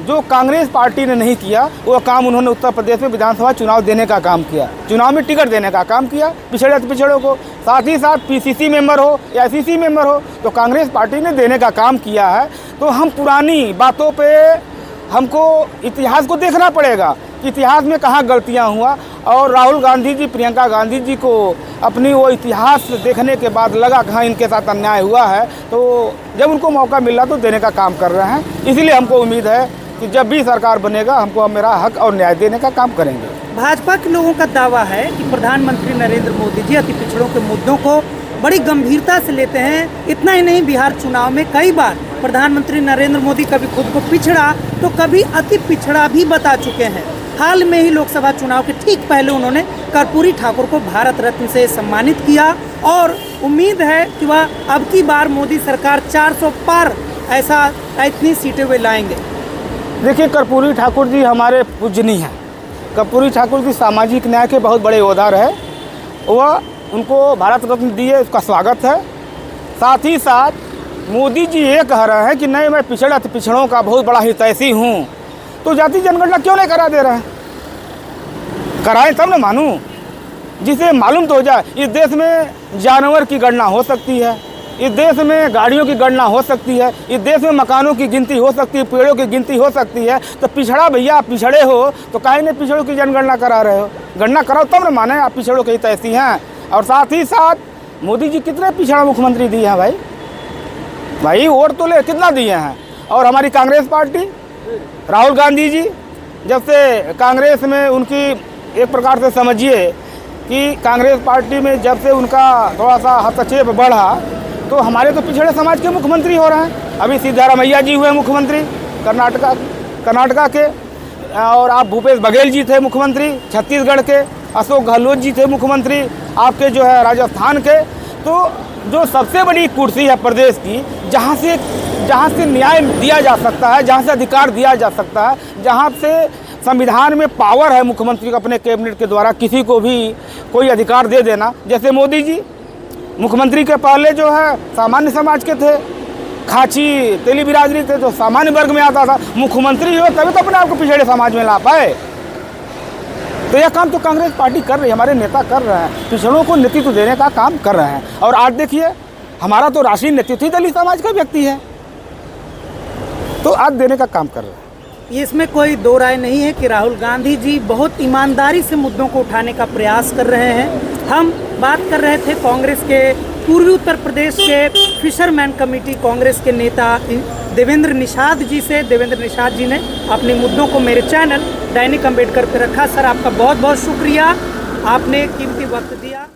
जो कांग्रेस पार्टी ने नहीं किया वो काम उन्होंने उत्तर प्रदेश में विधानसभा चुनाव देने का काम किया, चुनाव में टिकट देने का काम किया पिछड़ों को। साथ ही साथ पीसीसी मेंबर हो या एसईसी मेंबर हो तो कांग्रेस पार्टी ने देने का काम किया है। तो हम पुरानी बातों पे हमको इतिहास को देखना पड़ेगा, इतिहास में कहाँ गलतियाँ हुआ। और राहुल गांधी जी, प्रियंका गांधी जी को अपनी वो इतिहास देखने के बाद लगा कि हाँ इनके साथ अन्याय हुआ है, तो जब उनको मौका मिला तो देने का काम कर रहे हैं। इसीलिए हमको उम्मीद है कि जब भी सरकार बनेगा हमको मेरा हक और न्याय देने का काम करेंगे। भाजपा के लोगों का दावा है कि प्रधानमंत्री नरेंद्र मोदी जी अति पिछड़ों के मुद्दों को बड़ी गंभीरता से लेते हैं। इतना ही नहीं, बिहार चुनाव में कई बार प्रधानमंत्री नरेंद्र मोदी कभी खुद को पिछड़ा तो कभी अति पिछड़ा भी बता चुके हैं। हाल में ही लोकसभा चुनाव के ठीक पहले उन्होंने कर्पूरी ठाकुर को भारत रत्न से सम्मानित किया और उम्मीद है कि वह अब की बार मोदी सरकार 400 पार इतनी सीटें वे लाएंगे। देखिए, कर्पूरी ठाकुर जी हमारे पूजनीय हैं। कर्पूरी ठाकुर जी सामाजिक न्याय के बहुत बड़े योद्धा है, वह उनको भारत रत्न दिए, उसका स्वागत है। साथ ही साथ मोदी जी ये कह रहे हैं कि नहीं मैं पिछड़ों का बहुत बड़ा हितैषी हूँ, तो जाति जनगणना क्यों नहीं करा दे रहे हैं? कराएं तब न मानूं, जिसे मालूम तो हो जाए। इस देश में जानवर की गणना हो सकती है, इस देश में गाड़ियों की गणना हो सकती है, इस देश में मकानों की गिनती हो सकती है, पेड़ों की गिनती हो सकती है। तो पिछड़ा भैया, आप पिछड़े हो तो काहे नहीं पिछड़ों की जनगणना करा रहे हो? गणना कराओ तब न माने आप पिछड़ों के हितैषी हैं। और साथ ही साथ मोदी जी कितने पिछड़ा मुख्यमंत्री दिए हैं भाई वोट तो ले कितना दिए हैं। और हमारी कांग्रेस पार्टी, राहुल गांधी जी, जब से कांग्रेस में उनकी एक प्रकार से समझिए कि कांग्रेस पार्टी में जब से उनका थोड़ा सा हस्तक्षेप बढ़ा तो हमारे तो पिछड़े समाज के मुख्यमंत्री हो रहे हैं। अभी सिद्धारमैया जी हुए मुख्यमंत्री कर्नाटका के, और आप भूपेश बघेल जी थे मुख्यमंत्री छत्तीसगढ़ के, अशोक गहलोत जी थे मुख्यमंत्री आपके जो है राजस्थान के। तो जो सबसे बड़ी कुर्सी है प्रदेश की, जहाँ से न्याय दिया जा सकता है, जहाँ से अधिकार दिया जा सकता है, जहाँ से संविधान में पावर है मुख्यमंत्री को अपने कैबिनेट के द्वारा किसी को भी कोई अधिकार दे देना। जैसे मोदी जी मुख्यमंत्री के पहले जो है सामान्य समाज के थे, खाची तेली बिरादरी थे, तो सामान्य वर्ग में आता था। मुख्यमंत्री हो तभी तो अपने आप को पिछड़े समाज में ला पाए। तो यह काम तो कांग्रेस पार्टी कर रही है, हमारे नेता कर रहे हैं, पिछड़ों को नेतृत्व देने का काम कर रहे हैं। और आज देखिए, हमारा तो राष्ट्रीय नेतृत्व ही दलित समाज का व्यक्ति है, तो आज देने का काम कर रहे हैं। इसमें कोई दो राय नहीं है कि राहुल गांधी जी बहुत ईमानदारी से मुद्दों को उठाने का प्रयास कर रहे हैं। हम बात कर रहे थे कांग्रेस के पूर्वी उत्तर प्रदेश के फिशरमैन कमेटी कांग्रेस के नेता देवेंद्र निषाद जी से। देवेंद्र निषाद जी ने अपने मुद्दों को मेरे चैनल दैनिक अंबेडकर पर रखा। सर, आपका बहुत बहुत शुक्रिया, आपने कीमती वक्त दिया।